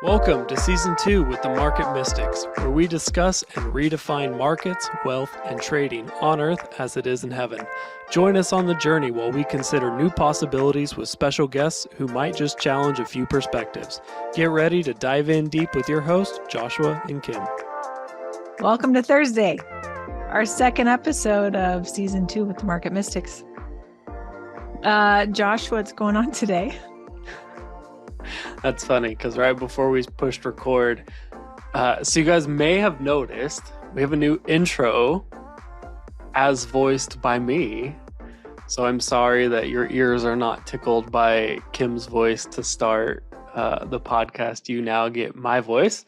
Welcome to Season 2 with the Market Mystics, where we discuss and redefine markets, wealth, and trading on Earth as it is in heaven. Join us on the journey while we consider new possibilities with special guests who might just challenge a few perspectives. Get ready to dive in deep with your hosts, Joshua and Kim. Welcome to Thursday, our second episode of Season 2 with the Market Mystics. Josh, what's going on today? That's funny because right before we pushed record, so you guys may have noticed we have a new intro as voiced by me. So I'm sorry that your ears are not tickled by Kim's voice to start the podcast. You now get my voice.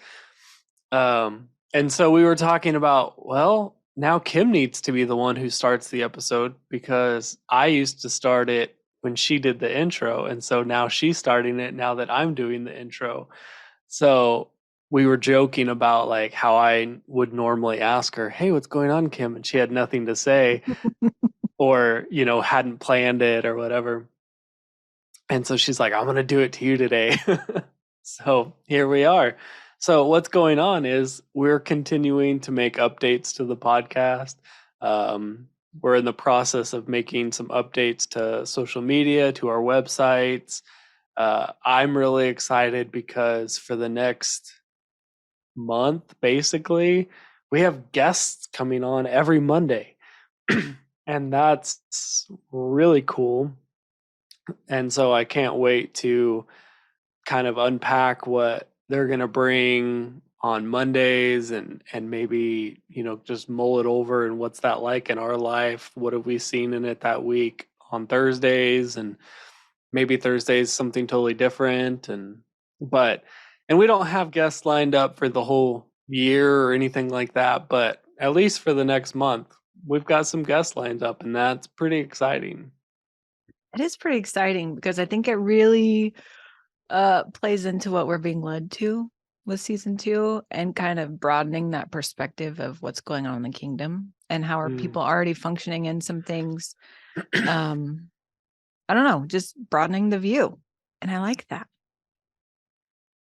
And so we were talking about, well, now Kim needs to be the one who starts the episode because I used to start it when she did the intro, and so now she's starting it now that I'm doing the intro. So we were joking about like how I would normally ask her, "Hey, what's going on, Kim?" and she had nothing to say or, hadn't planned it or whatever. And so she's like, "I'm going to do it to you today." So here we are. So what's going on is we're continuing to make updates to the podcast. We're in the process of making some updates to social media, to our websites. I'm really excited because for the next month, basically, we have guests coming on every Monday. And that's really cool. And so I can't wait to kind of unpack what they're going to bring on Mondays and maybe, just mull it over and what's that like in our life? What have we seen in it that week on Thursdays? And maybe Thursdays something totally different. And we don't have guests lined up for the whole year or anything like that, but at least for the next month, we've got some guests lined up, and that's pretty exciting. It is pretty exciting because I think it really plays into what we're being led to with Season 2 and kind of broadening that perspective of what's going on in the kingdom and how are people already functioning in some things. I don't know, just broadening the view. And I like that.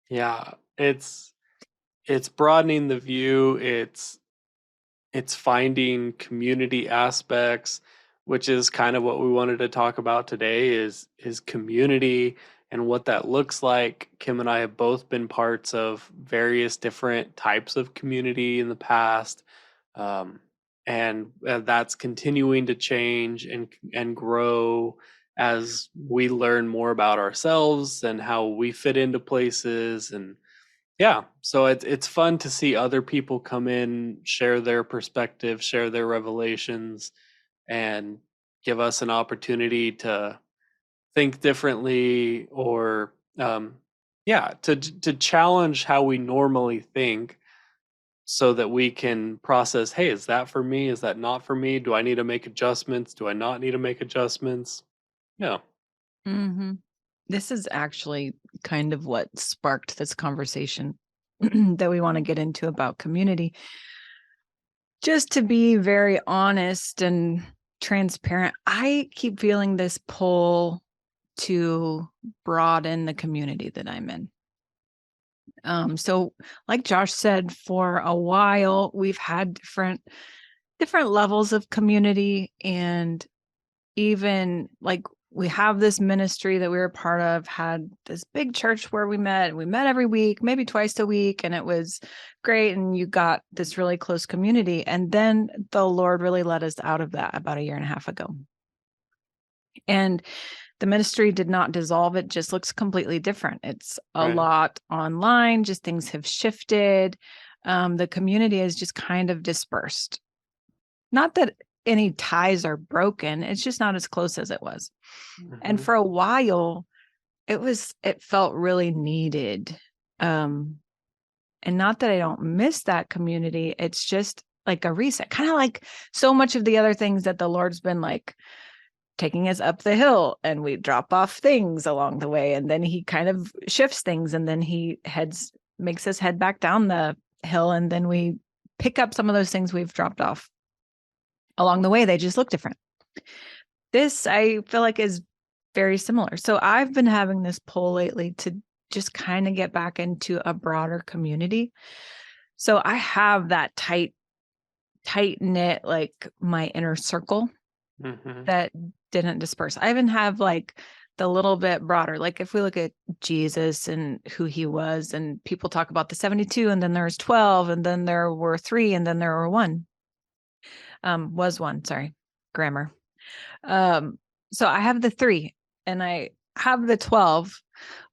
Yeah, it's broadening the view. It's finding community aspects, which is kind of what we wanted to talk about today is community and what that looks like. Kim and I have both been parts of various different types of community in the past. And that's continuing to change and grow as we learn more about ourselves and how we fit into places. And yeah, so it's fun to see other people come in, share their perspective, share their revelations, and give us an opportunity to think differently or to challenge how we normally think so that we can process, hey, is that for me? Is that not for me? Do I need to make adjustments? Do I not need to make adjustments? Yeah. Mm-hmm. This is actually kind of what sparked this conversation that we want to get into about community. Just to be very honest and transparent, I keep feeling this pull to broaden the community that I'm in. So like Josh said, for a while, we've had different levels of community, and even like we have this ministry that we were a part of, had this big church where we met every week, maybe twice a week. And it was great. And you got this really close community. And then the Lord really led us out of that about 1.5 years ago. And the ministry did not dissolve. It just looks completely different. It's a lot online, just things have shifted. The community is just kind of dispersed. Not that any ties are broken. It's just not as close as it was. Mm-hmm. And for a while, it felt really needed. And not that I don't miss that community. It's just like a reset, kind of like so much of the other things that the Lord's been like taking us up the hill, and we drop off things along the way. And then he kind of shifts things, and then he makes us head back down the hill. And then we pick up some of those things we've dropped off along the way. They just look different. This, I feel like, is very similar. So I've been having this pull lately to just kind of get back into a broader community. So I have that tight knit, like my inner circle Mm-hmm. that didn't disperse. I even have like the little bit broader, like if we look at Jesus and who he was, and people talk about the 72, and then there's 12, and then there were 3, and then there were 1. Was 1, sorry, grammar. So I have the 3 and I have the 12,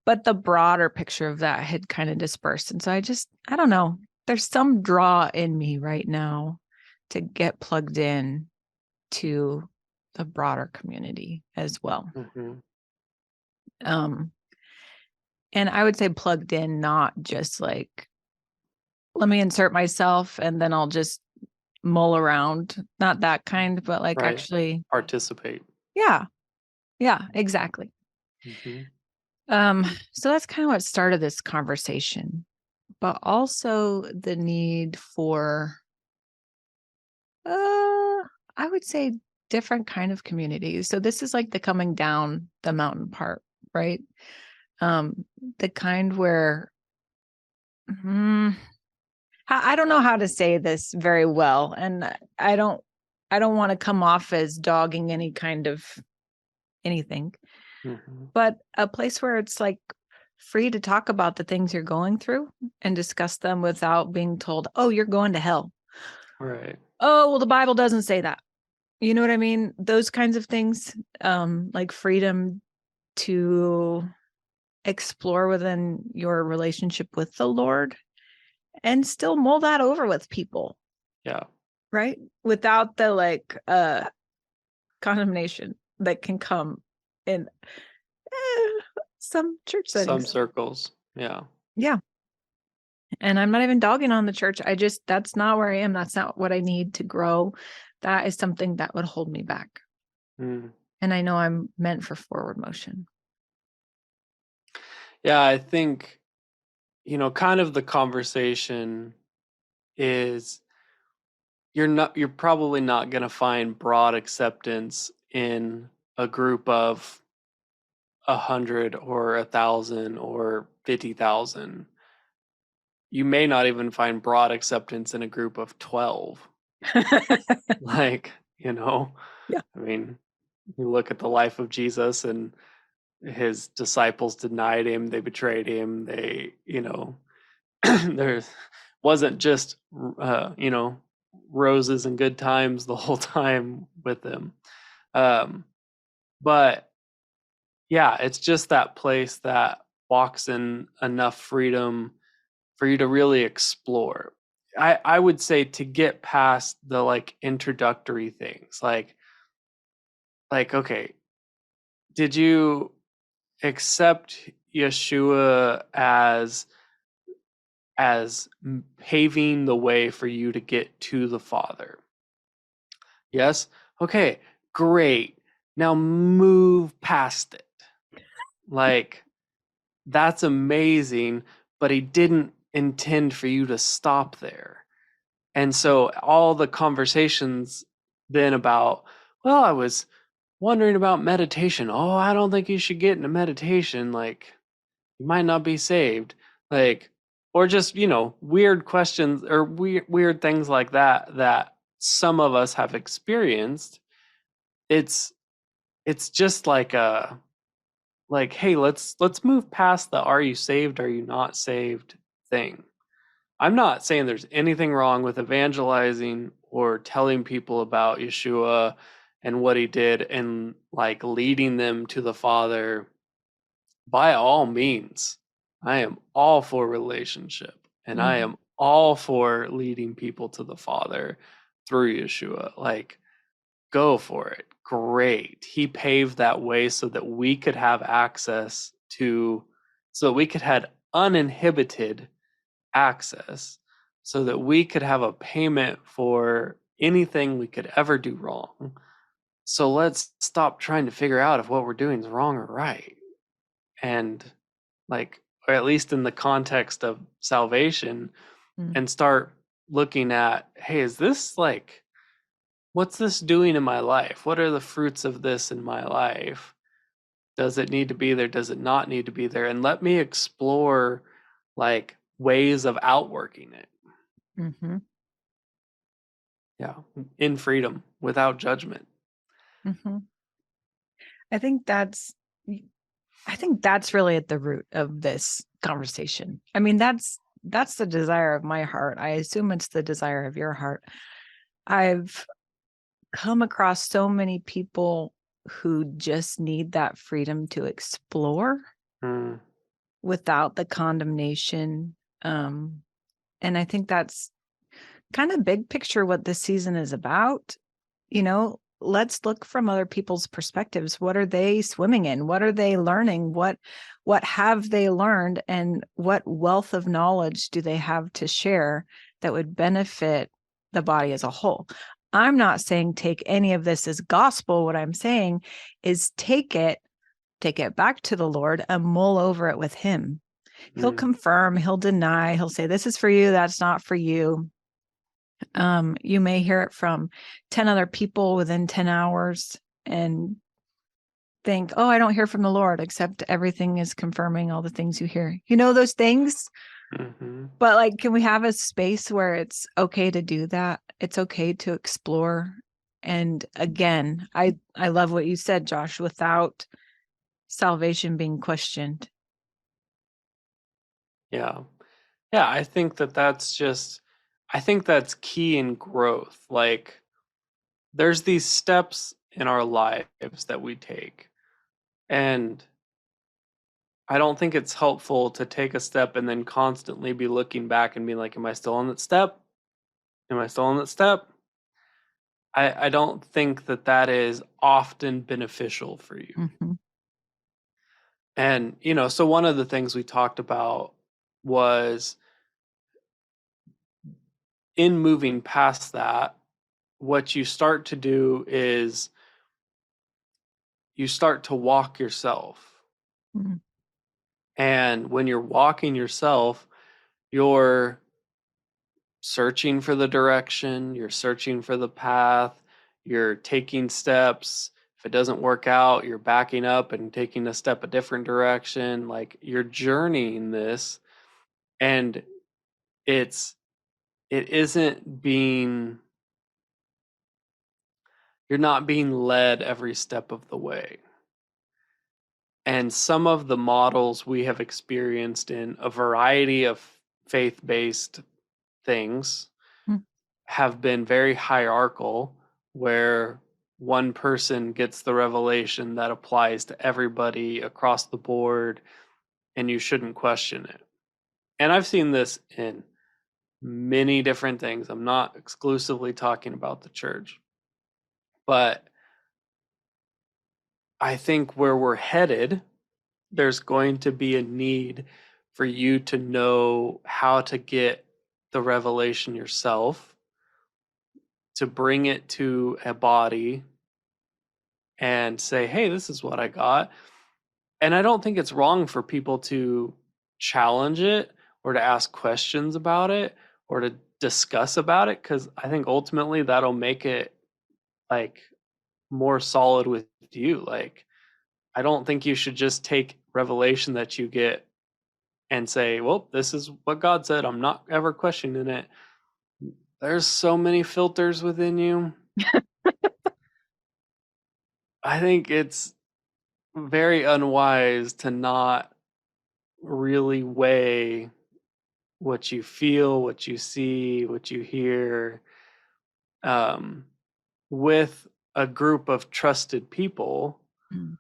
but the broader picture of that had kind of dispersed. And so I don't know, there's some draw in me right now to get plugged in to the broader community as well. Mm-hmm. And I would say plugged in, not just like, let me insert myself and then I'll just mull around. Not that kind, but like Right. actually Participate. Yeah, exactly. Mm-hmm. So that's kind of what started this conversation, but also the need for, I would say, different kind of communities. So this is like the coming down the mountain part, right? The kind where, I don't know how to say this very well, and I don't want to come off as dogging any kind of anything, Mm-hmm. but a place where it's like free to talk about the things you're going through and discuss them without being told, oh, you're going to hell. Right. Oh, well, the Bible doesn't say that. You know what I mean? Those kinds of things, like freedom to explore within your relationship with the Lord and still mull that over with people. Yeah. Right? Without the like condemnation that can come in some church settings. Some circles. Yeah. Yeah. And I'm not even dogging on the church. That's not where I am. That's not what I need to grow. That is something that would hold me back. Mm. And I know I'm meant for forward motion. Yeah, I think, kind of the conversation is you're probably not going to find broad acceptance in a group of 100 or 1,000 or 50,000. You may not even find broad acceptance in a group of 12. Like, Yeah. I mean, you look at the life of Jesus, and his disciples denied him, they betrayed him, there wasn't just roses and good times the whole time with him. But yeah, it's just that place that walks in enough freedom for you to really explore. I would say to get past the like introductory things, like okay, did you accept Yeshua as paving the way for you to get to the Father? Yes? Okay, great. Now move past it. Like, that's amazing, but he didn't intend for you to stop there. And so all the conversations then about, well, I was wondering about meditation. Oh, I don't think you should get into meditation. Like, you might not be saved. Like, or just, weird questions or weird things like that some of us have experienced. It's just like hey, let's move past the are you saved, are you not saved thing. I'm not saying there's anything wrong with evangelizing or telling people about Yeshua and what he did and like leading them to the Father. By all means, I am all for relationship, and I am all for leading people to the Father through Yeshua. Like, go for it. Great. He paved that way so that we could have access so that we could have uninhibited access, so that we could have a payment for anything we could ever do wrong. So let's stop trying to figure out if what we're doing is wrong or right. And like, or at least in the context of salvation, and start looking at, hey, is this like, what's this doing in my life? What are the fruits of this in my life? Does it need to be there? Does it not need to be there? And let me explore like ways of outworking it. Mm-hmm. Yeah, in freedom, without judgment. Mm-hmm. I think that's really at the root of this conversation. I mean, that's the desire of my heart. I assume it's the desire of your heart. I've come across so many people who just need that freedom to explore Mm, without the condemnation. And I think that's kind of big picture what this season is about. Let's look from other people's perspectives. What are they swimming in? What are they learning? What have they learned, and what wealth of knowledge do they have to share that would benefit the body as a whole? I'm not saying take any of this as gospel. What I'm saying is take it back to the Lord and mull over it with him. He'll confirm, he'll deny, he'll say, this is for you, that's not for you. You may hear it from 10 other people within 10 hours and think, oh, I don't hear from the Lord, except everything is confirming all the things you hear. Those things. mm-hmm. But like, can we have a space where it's okay to do that? It's okay to explore. And again, I love what you said, Josh, without salvation being questioned. Yeah. Yeah, I think that's key in growth. Like, there's these steps in our lives that we take. And I don't think it's helpful to take a step and then constantly be looking back and being like, am I still on that step? Am I still on that step? I don't think that is often beneficial for you. Mm-hmm. And, so one of the things we talked about was in moving past that, what you start to do is you start to walk yourself. Mm-hmm. And when you're walking yourself, you're searching for the direction, you're searching for the path, you're taking steps. If it doesn't work out, you're backing up and taking a step a different direction. Like, you're journeying this, and it isn't being you're not being led every step of the way. And some of the models we have experienced in a variety of faith-based things Mm. have been very hierarchical, where one person gets the revelation that applies to everybody across the board, and you shouldn't question it. And I've seen this in many different things. I'm not exclusively talking about the church, but I think where we're headed, there's going to be a need for you to know how to get the revelation yourself, to bring it to a body and say, hey, this is what I got. And I don't think it's wrong for people to challenge it or to ask questions about it or to discuss about it, because I think ultimately that'll make it like more solid with you. Like, I don't think you should just take revelation that you get and say, well, this is what God said. I'm not ever questioning it. There's so many filters within you. I think it's very unwise to not really weigh what you feel, what you see, what you hear, um, with a group of trusted people. Mm.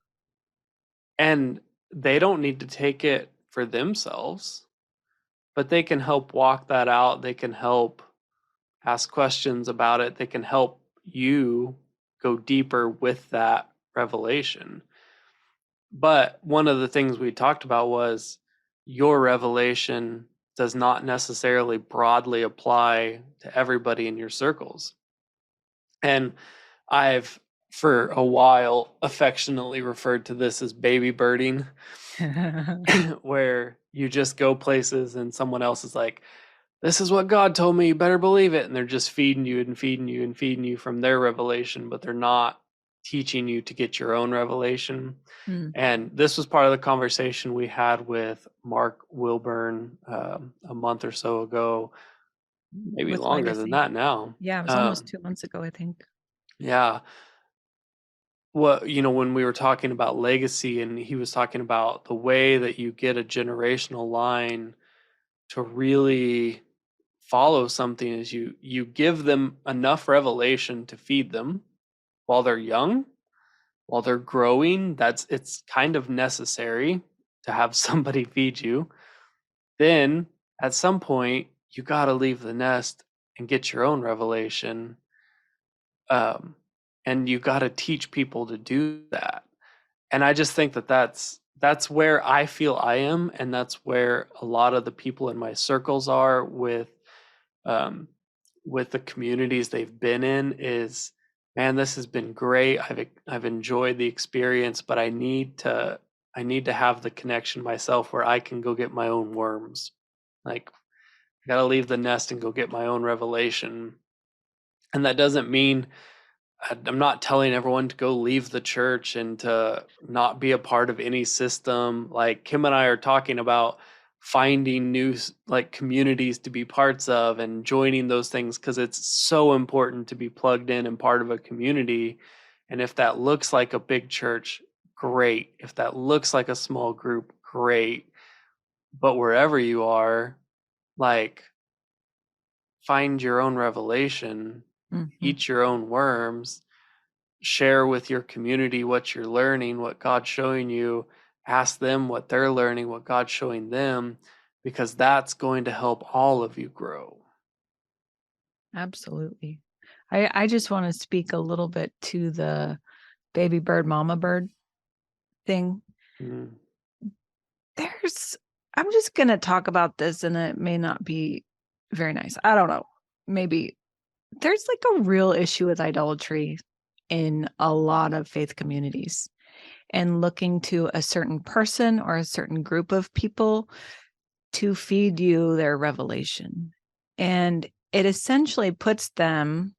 And they don't need to take it for themselves, but they can help walk that out. They can help ask questions about it. They can help you go deeper with that revelation. But one of the things we talked about was your revelation does not necessarily broadly apply to everybody in your circles. And I've, for a while, affectionately referred to this as baby birding, where you just go places and someone else is like, this is what God told me, you better believe it. And they're just feeding you and feeding you and feeding you from their revelation, but they're not teaching you to get your own revelation. Mm. And this was part of the conversation we had with Mark Wilburn a month or so ago, maybe With longer than legacy. that now. Yeah, it was almost 2 months ago, I think. Yeah. Well, when we were talking about legacy, and he was talking about the way that you get a generational line to really follow something is you give them enough revelation to feed them while they're young, while they're growing. It's kind of necessary to have somebody feed you. Then at some point you got to leave the nest and get your own revelation. um, and you got to teach people to do that. And I just think that that's where I feel I am, and that's where a lot of the people in my circles are um, with the communities they've been in. Is, man, this has been great. I've enjoyed the experience, but I need to have the connection myself where I can go get my own worms. Like, I got to leave the nest and go get my own revelation. And that doesn't mean I'm not telling everyone to go leave the church and to not be a part of any system. Like, Kim and I are talking about finding new like communities to be parts of and joining those things, because it's so important to be plugged in and part of a community. And if that looks like a big church, great. If that looks like a small group, great. But wherever you are, like, find your own revelation, Mhm. eat your own worms, share with your community what you're learning, what God's showing you, ask them what they're learning, what God's showing them, because that's going to help all of you grow. Absolutely. I just want to speak a little bit to the baby bird, mama bird thing. Mm, There's I'm just going to talk about this, and it may not be very nice. I don't know. Maybe there's like a real issue with idolatry in a lot of faith communities, and looking to a certain person or a certain group of people to feed you their revelation. And it essentially puts them,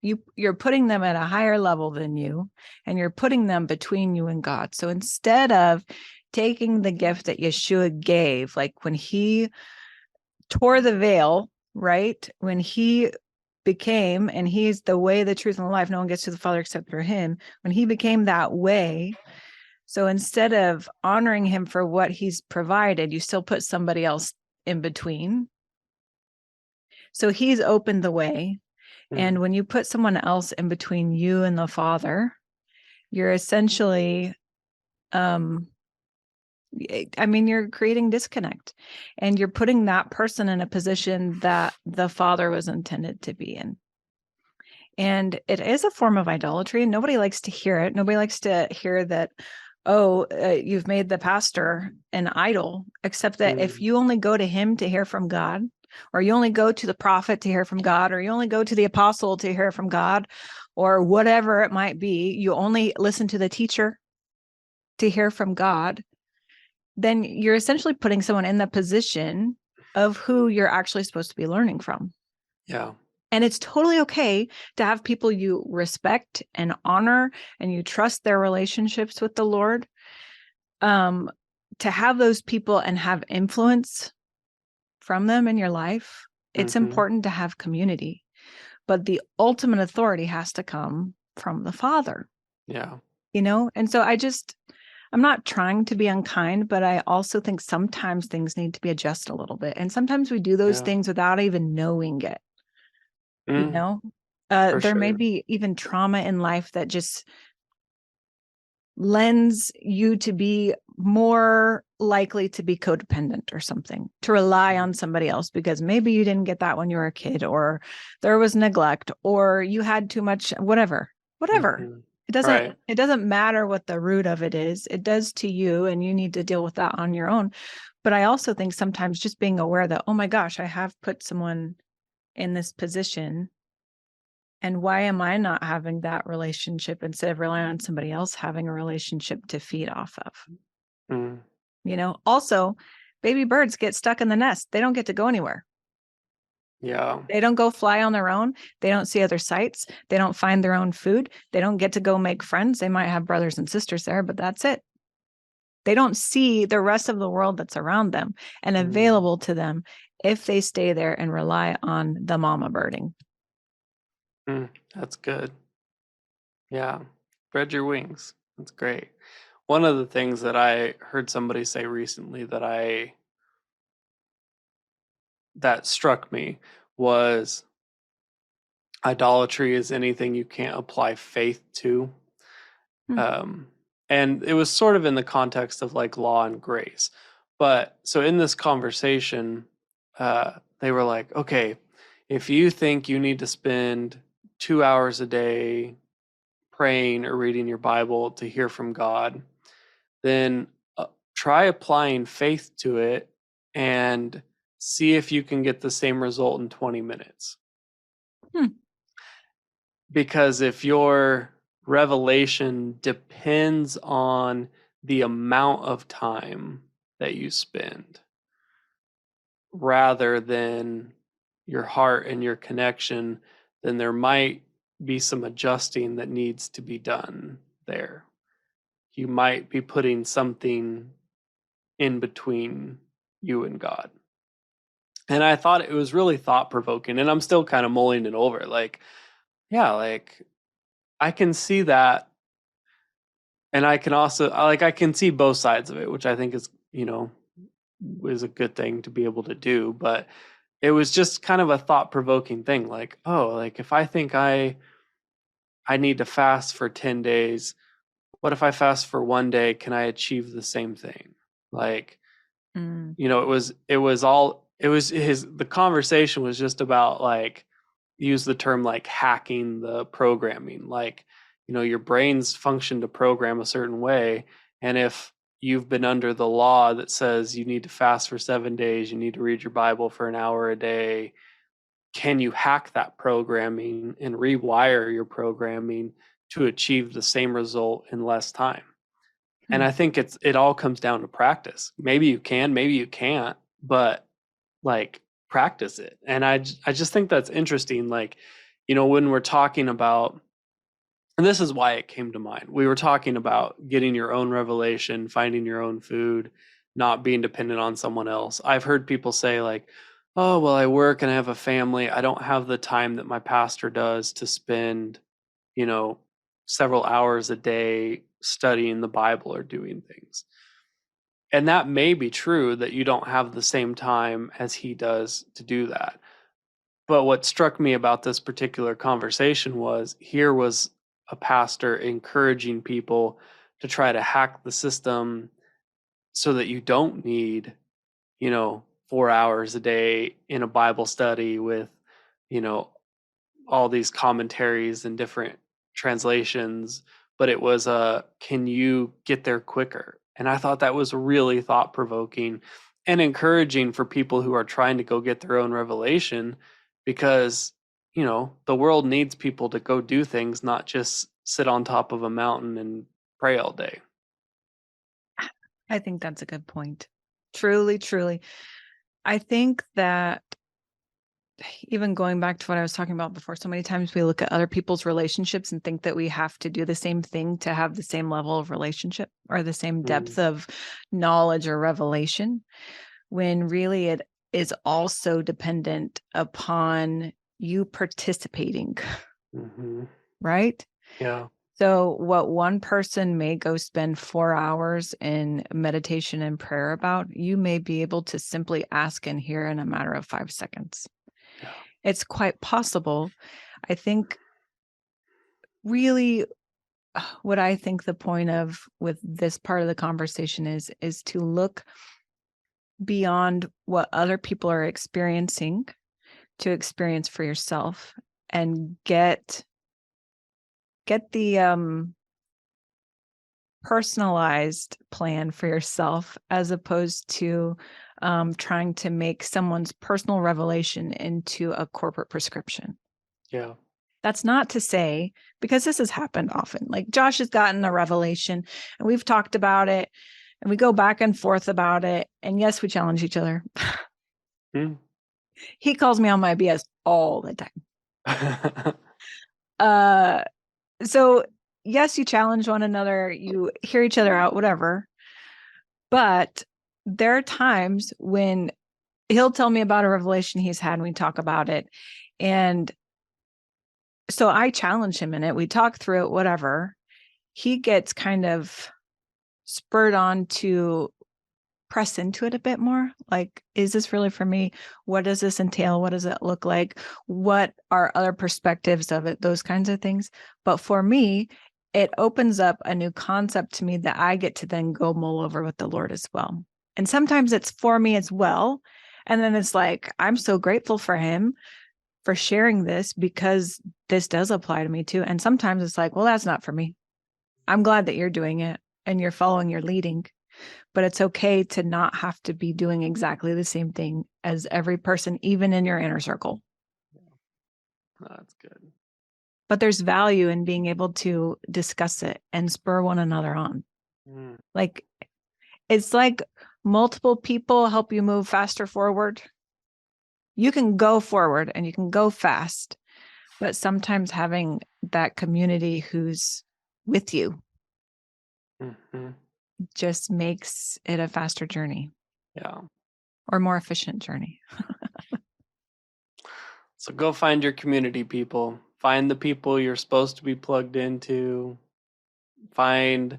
you're putting them at a higher level than you, and you're putting them between you and God. So instead of taking the gift that Yeshua gave, like when he tore the veil, right? When he became, and he's the way, the truth, and the life, no one gets to the Father except through him. When he became that way, so instead of honoring him for what he's provided, you still put somebody else in between. So he's opened the way. And mm, when you put someone else in between you and the Father, you're essentially, you're creating disconnect, and you're putting that person in a position that the Father was intended to be in. And it is a form of idolatry. Nobody likes to hear it. Nobody likes to hear that, you've made the pastor an idol, except that if mm, you only go to him to hear from God, or you only go to the prophet to hear from God, or you only go to the apostle to hear from God, or whatever it might be, you only listen to the teacher to hear from God, then you're essentially putting someone in the position of who you're actually supposed to be learning from. yeah. And it's totally okay to have people you respect and honor, and you trust their relationships with the Lord. To have those people and have influence from them in your life, it's Hmm. important to have community. But the ultimate authority has to come from the Father, Yeah. And so I'm not trying to be unkind, but I also think sometimes things need to be adjusted a little bit. And sometimes we do those Yeah. things without even knowing it. you Mm, know for there may sure. be even trauma in life that just lends you to be more likely to be codependent or something, to rely on somebody else, because maybe you didn't get that when you were a kid, or there was neglect, or you had too much, whatever. Hmm. it doesn't Right. it doesn't matter what the root of it is. It does to you, and you need to deal with that on your own. But I also think sometimes just being aware that, oh my gosh, I have put someone in this position, and why am I not having that relationship instead of relying on somebody else having a relationship to feed off of? Mm, Also, baby birds get stuck in the nest. They don't get to go anywhere. Yeah. They don't go fly on their own. They don't see other sights. They don't find their own food. They don't get to go make friends. They might have brothers and sisters there, but that's it. They don't see the rest of the world that's around them and available to them if they stay there and rely on the mama birding. That's good. Yeah. Spread your wings. That's great. One of the things that I heard somebody say recently that struck me was idolatry is anything you can't apply faith to. Um, and it was sort of in the context of like law and grace. But so in this conversation, they were like, okay, if you think you need to spend 2 hours a day praying or reading your Bible to hear from God, then try applying faith to it and see if you can get the same result in 20 minutes. Because if your revelation depends on the amount of time that you spend rather than your heart and your connection, then there might be some adjusting that needs to be done there. You might be putting something in between you and God. And I thought it was really thought provoking, and I'm still kind of mulling it over. Like, yeah, like I can see that. And I can also I can see both sides of it, which I think is, is a good thing to be able to do. But it was just kind of a thought provoking thing. Like, oh, like if I think I need to fast for 10 days, what if I fast for 1 day? Can I achieve the same thing? Like, the conversation was just about like, use the term like hacking the programming. Like, your brains function to program a certain way. And if you've been under the law that says you need to fast for 7 days, you need to read your Bible for an hour a day, can you hack that programming and rewire your programming to achieve the same result in less time? And I think it all comes down to practice. Maybe you can, maybe you can't, but like practice it. And I just think that's interesting. Like, when we're talking about, and this is why it came to mind. We were talking about getting your own revelation, finding your own food, not being dependent on someone else. I've heard people say like, oh, well, I work and I have a family. I don't have the time that my pastor does to spend, several hours a day studying the Bible or doing things. And that may be true that you don't have the same time as he does to do that. But what struck me about this particular conversation was here was a pastor encouraging people to try to hack the system so that you don't need, 4 hours a day in a Bible study with, all these commentaries and different translations, but it was can you get there quicker? And I thought that was really thought provoking and encouraging for people who are trying to go get their own revelation, because the world needs people to go do things, not just sit on top of a mountain and pray all day. I think that's a good point. Truly, truly. I think that even going back to what I was talking about before, so many times we look at other people's relationships and think that we have to do the same thing to have the same level of relationship or the same depth of knowledge or revelation, when really it is also dependent upon you participating. Right? Yeah. So what one person may go spend 4 hours in meditation and prayer about, you may be able to simply ask and hear in a matter of 5 seconds. Yeah. It's quite possible. I think really what I think the point of with this part of the conversation is to look beyond what other people are experiencing to experience for yourself and get the personalized plan for yourself, as opposed to trying to make someone's personal revelation into a corporate prescription. Yeah. That's not to say, because this has happened often, like Josh has gotten a revelation and we've talked about it and we go back and forth about it. And yes, we challenge each other. He calls me on my BS all the time. So yes, you challenge one another, you hear each other out, whatever. But there are times when he'll tell me about a revelation he's had and we talk about it. And so I challenge him in it. We talk through it, whatever. He gets kind of spurred on to press into it a bit more. Like, is this really for me? What does this entail? What does it look like? What are other perspectives of it? Those kinds of things. But for me, it opens up a new concept to me that I get to then go mull over with the Lord as well. And sometimes it's for me as well. And then it's like, I'm so grateful for him for sharing this because this does apply to me too. And sometimes it's like, well, that's not for me. I'm glad that you're doing it and you're following your leading. But it's okay to not have to be doing exactly the same thing as every person, even in your inner circle. That's good. But there's value in being able to discuss it and spur one another on. Like, it's like multiple people help you move faster forward. You can go forward and you can go fast, but sometimes having that community who's with you just makes it a faster journey. Yeah. Or more efficient journey. So go find your community, people. Find the people you're supposed to be plugged into. Find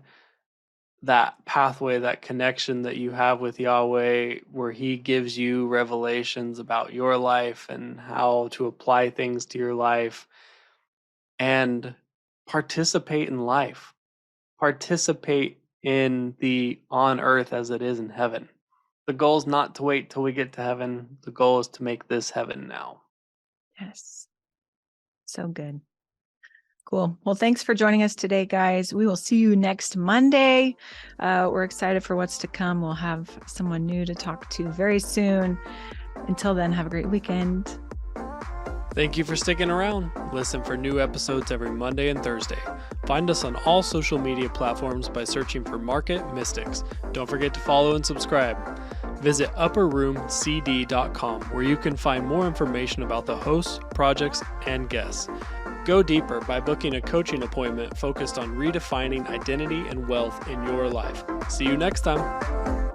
that pathway, that connection that you have with Yahweh, where he gives you revelations about your life and how to apply things to your life, and participate in life. Participate in the on earth as it is in heaven. The goal is not to wait till we get to heaven. The goal is to make this heaven now. Yes. So good. Cool. Well, thanks for joining us today, guys. We will see you next Monday. We're excited for what's to come. We'll have someone new to talk to very soon. Until then, have a great weekend. Thank you for sticking around. Listen for new episodes every Monday and Thursday. Find us on all social media platforms by searching for Market Mystics. Don't forget to follow and subscribe. Visit upperroomcd.com where you can find more information about the hosts, projects, and guests. Go deeper by booking a coaching appointment focused on redefining identity and wealth in your life. See you next time.